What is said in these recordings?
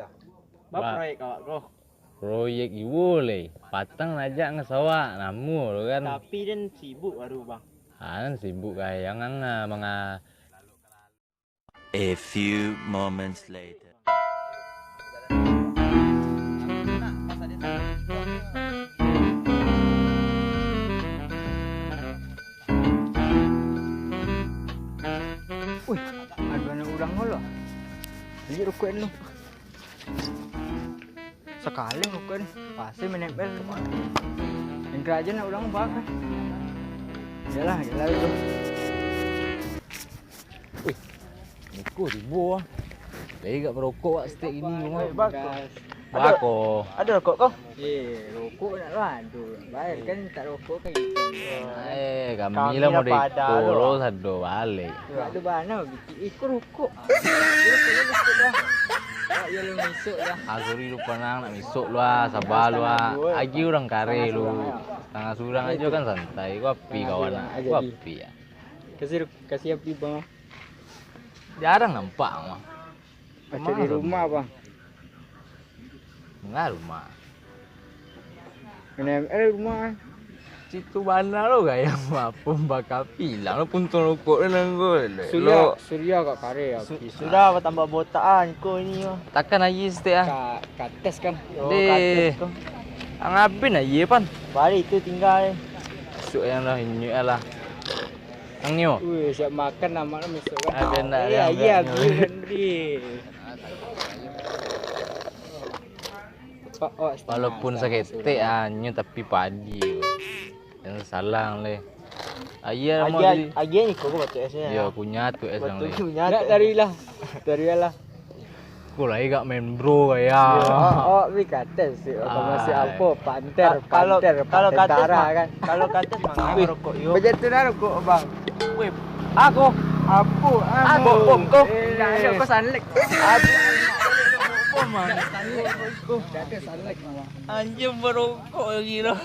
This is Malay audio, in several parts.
Apa proyek awak kau? Proyek ibu le, patang najak ngesawak namu lo kan. Tapi dan sibuk baru bang. Kan sibuk kayak mga. A few moments later. Wih, ada anak orang lo. Beli rokok lu. Sekali rokok pasti menempel. Yang kerajaan nak orang bakar. Yalah itu. Wih, Niko ribu ah. Lagi kat merokok wak setiap ini rumah. Bako. Ada rokok kau? Rokok nak ada. Bayar kan tak rokok kan gitu. Kami lah mau deko lo sado balik. Ada bana ikut rokok. Rokoknya mesti dah. Ya lu misuk dah. Asuri lu penang nak misuk lu ah, sabar lu ah. Agi orang kare lu. Tengah surang aja kan santai. Gua api kawan. Gua api ya. Kasih api bang. Jarang nampak mah. Macam di rumah bang. Enggak rumah. NML rumah. Situ mana lo gaya apa bakal pilang lo puntung rokok dengan gol. Surya kat kare api. Sudah tambah botaan kau ini mah. Takkan aja setiap ah. Kates kan. Deh. Angapin aja pan. Bari itu tinggal. Masuk yang lah ini lah. Ang nyo. Wih, siap makan nama lo misuk kan. Ada nak. Iya, beli. Walaupun sakit nyo tapi padi. Yang salang le. Ayah mau di. Ayah ni kau betul esnya. Ya punya tu es yang le. Nak darilah. Kau lagi gak main bro kaya. Ni kates sih. Masih apa? Panter Kalau kates tentara mah kan. Kalau kates mah rokok yo. Macam tu dah rokok bang. Weh, aku Apa? Bom kau. Dah ada kau sanlek. bom mah. Dah ada sanlek mama. Anjing berokok lagi lah.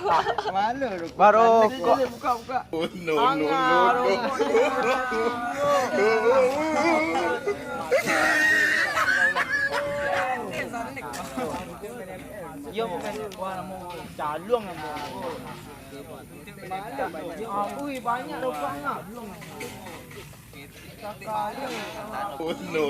Mana rokok? Barokok. Buka. Oh no. Yo bukan mau calung mau. Ui banyak rokoknya. Oh no.